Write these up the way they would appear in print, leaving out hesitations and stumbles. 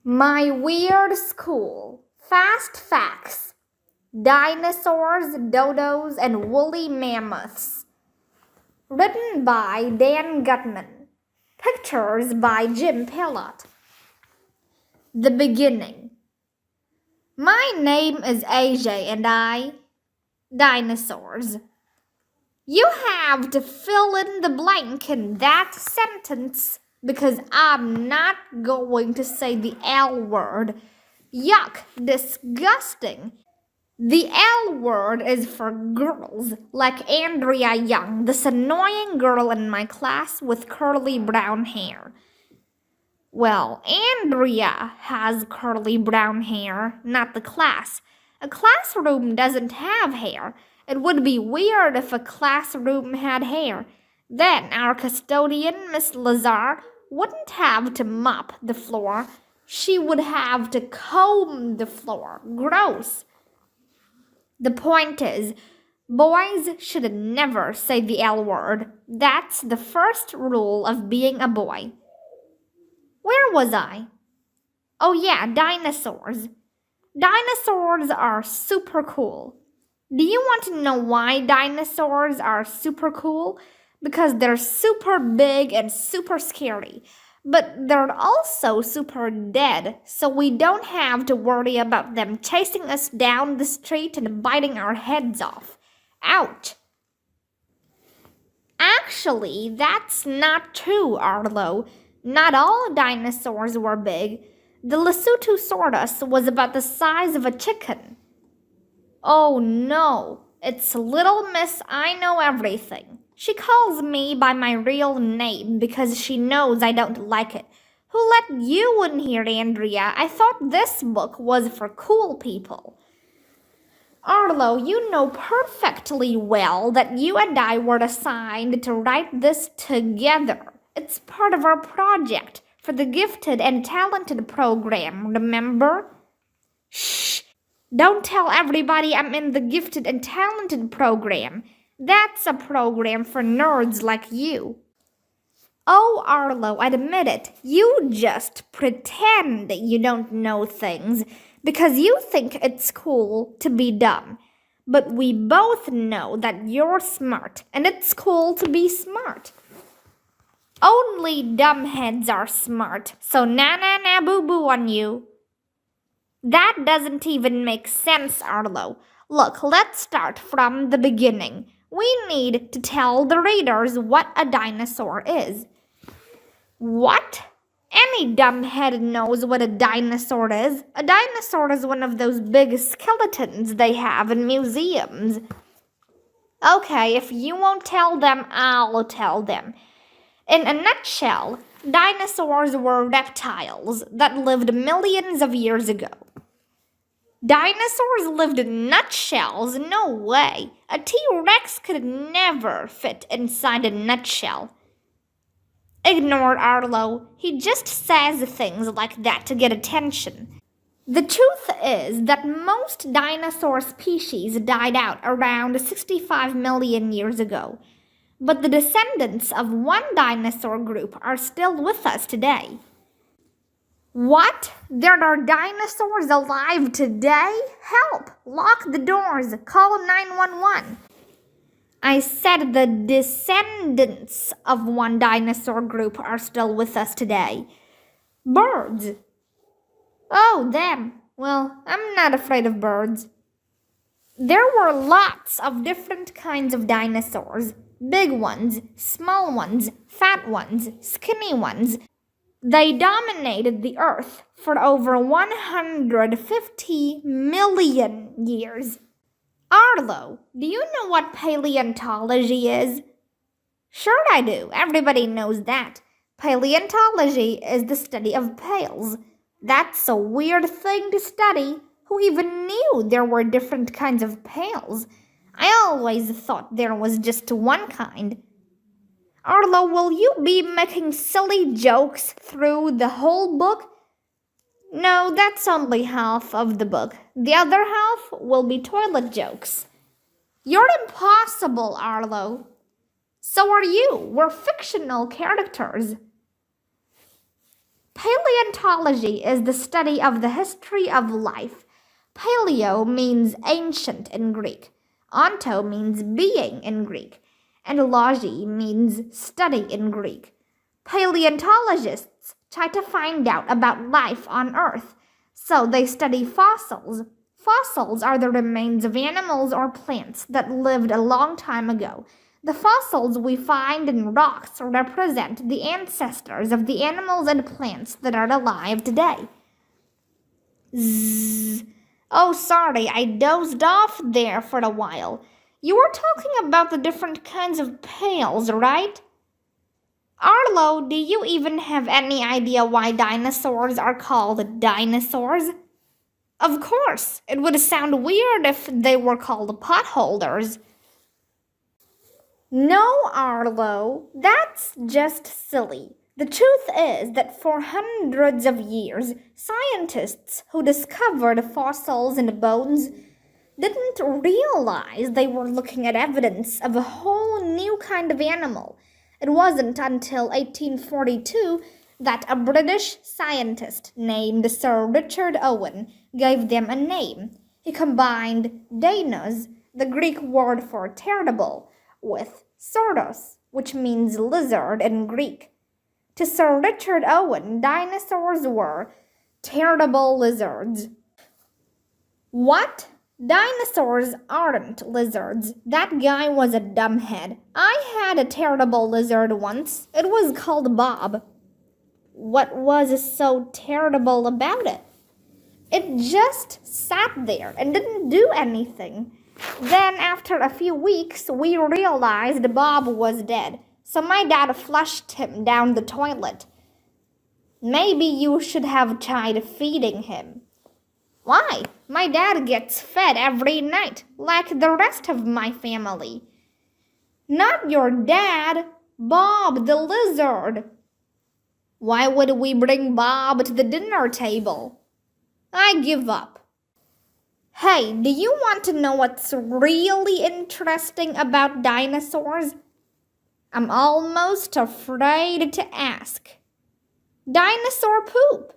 My Weird School. Fast Facts. Dinosaurs, Dodos, and Woolly Mammoths. Written by Dan Gutman. Pictures by Jim Pellot. The Beginning. My name is AJ and I. Dinosaurs. You have to fill in the blank in that sentence because I'm not going to say the L word. Yuck, disgusting. The L word is for girls, like Andrea Young, this annoying girl in my class with curly brown hair. Well, Andrea has curly brown hair, not the class. A classroom doesn't have hair. It would be weird if a classroom had hair. Then our custodian, Miss Lazar, wouldn't have to mop the floor. She would have to comb the floor. Gross. The point is, boys should never say the L word. That's the first rule of being a boy. Where was I? Oh yeah, dinosaurs. Dinosaurs are super cool. Do you want to know why dinosaurs are super cool? Because they're super big and super scary. But they're also super dead, so we don't have to worry about them chasing us down the street and biting our heads off. Ouch! Actually, that's not true, Arlo. Not all dinosaurs were big. The Lesothosaurus was about the size of a chicken. Oh no, it's Little Miss I Know Everything. She calls me by my real name because she knows I don't like it. Who let you in here, Andrea? I thought this book was for cool people. Arlo, you know perfectly well that you and I were assigned to write this together. It's part of our project for the Gifted and Talented program, remember? Shh! Don't tell everybody I'm in the Gifted and Talented program. That's a program for nerds like you. Oh, Arlo, admit it. You just pretend you don't know things because you think it's cool to be dumb. But we both know that you're smart, and it's cool to be smart. Only dumbheads are smart, so na boo boo on you. That doesn't even make sense, Arlo. Look, let's start from the beginning. We need to tell the readers what a dinosaur is. What? Any dumbhead knows what a dinosaur is. A dinosaur is one of those big skeletons they have in museums. Okay, if you won't tell them, I'll tell them. In a nutshell, dinosaurs were reptiles that lived millions of years ago. Dinosaurs lived in nutshells? No way. A T-Rex could never fit inside a nutshell. Ignore Arlo. He just says things like that to get attention. The truth is that most dinosaur species died out around 65 million years ago. But the descendants of one dinosaur group are still with us today. What? There are dinosaurs alive today? Help! Lock the doors. Call 911. I said the descendants of one dinosaur group are still with us today. Birds. Oh, them. Well, I'm not afraid of birds. There were lots of different kinds of dinosaurs. Big ones, small ones, fat ones, skinny ones. They dominated the earth for over 150 million years. Arlo, do you know what paleontology is? Sure I do. Everybody knows that. Paleontology is the study of pails. That's a weird thing to study. Who even knew there were different kinds of pails? I always thought there was just one kind. Arlo, will you be making silly jokes through the whole book? No, that's only half of the book. The other half will be toilet jokes. You're impossible, Arlo. So are you. We're fictional characters. Paleontology is the study of the history of life. Paleo means ancient in Greek. Onto means being in Greek. And logy means study in Greek. Paleontologists try to find out about life on Earth, so they study fossils. Fossils are the remains of animals or plants that lived a long time ago. The fossils we find in rocks represent the ancestors of the animals and plants that are alive today. Zzz. Oh, sorry, I dozed off there for a while. You were talking about the different kinds of pails, right? Arlo, do you even have any idea why dinosaurs are called dinosaurs? Of course, it would sound weird if they were called potholders. No, Arlo, that's just silly. The truth is that for hundreds of years, scientists who discovered fossils and bones didn't realize they were looking at evidence of a whole new kind of animal. It wasn't until 1842 that a British scientist named Sir Richard Owen gave them a name. He combined Deinos, the Greek word for terrible, with Dodos, which means lizard in Greek. To Sir Richard Owen, dinosaurs were terrible lizards. What? Dinosaurs aren't lizards. That guy was a dumbhead. I had a terrible lizard once. It was called Bob. What was so terrible about it? It just sat there and didn't do anything. Then, after a few weeks, we realized Bob was dead, so my dad flushed him down the toilet. Maybe you should have tried feeding him. Why? My dad gets fed every night, like the rest of my family. Not your dad, Bob the lizard. Why would we bring Bob to the dinner table? I give up. Hey, do you want to know what's really interesting about dinosaurs? I'm almost afraid to ask. Dinosaur poop.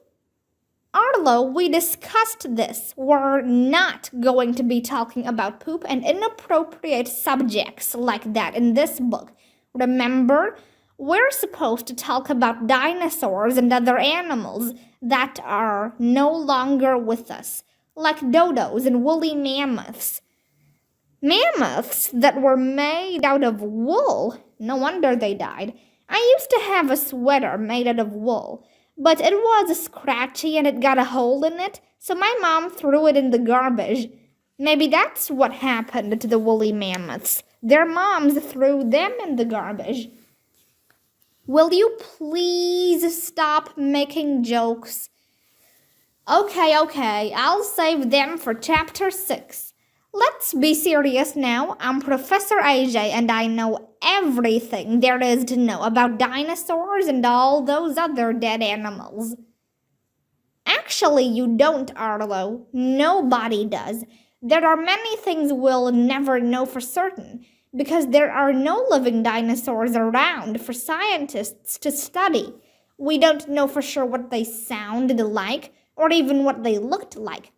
Arlo, we discussed this. We're not going to be talking about poop and inappropriate subjects like that in this book. Remember, we're supposed to talk about dinosaurs and other animals that are no longer with us, like dodos and woolly mammoths. Mammoths that were made out of wool. No wonder they died. I used to have a sweater made out of wool, but it was scratchy and it got a hole in it, so my mom threw it in the garbage. Maybe that's what happened to the woolly mammoths. Their moms threw them in the garbage. Will you please stop making jokes? Okay, I'll save them for chapter 6. Let's be serious now. I'm Professor AJ and I know everything there is to know about dinosaurs and all those other dead animals. Actually, you don't, Arlo. Nobody does. There are many things we'll never know for certain, because there are no living dinosaurs around for scientists to study. We don't know for sure what they sounded like, or even what they looked like.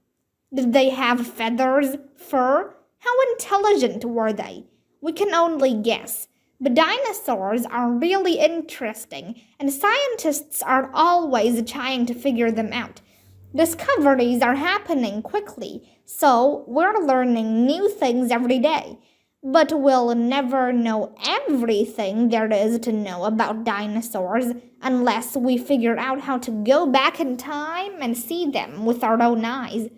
Did they have feathers, fur? How intelligent were they? We can only guess. But dinosaurs are really interesting, and scientists are always trying to figure them out. Discoveries are happening quickly, so we're learning new things every day. But we'll never know everything there is to know about dinosaurs unless we figure out how to go back in time and see them with our own eyes.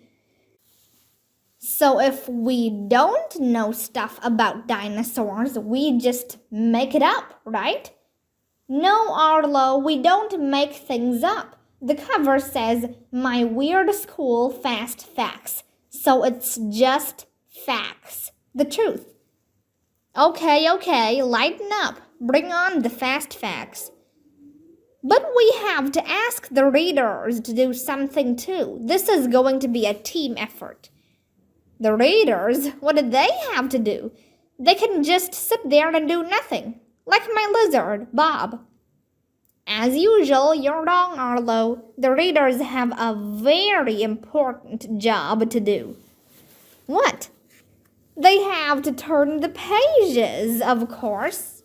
So if we don't know stuff about dinosaurs, we just make it up, right? No, Arlo, we don't make things up. The cover says, My Weird School Fast Facts. So it's just facts. The truth. Okay, lighten up. Bring on the fast facts. But we have to ask the readers to do something too. This is going to be a team effort. The readers, what do they have to do? They can just sit there and do nothing, like my lizard, Bob. As usual, you're wrong, Arlo. The readers have a very important job to do. What? They have to turn the pages, of course.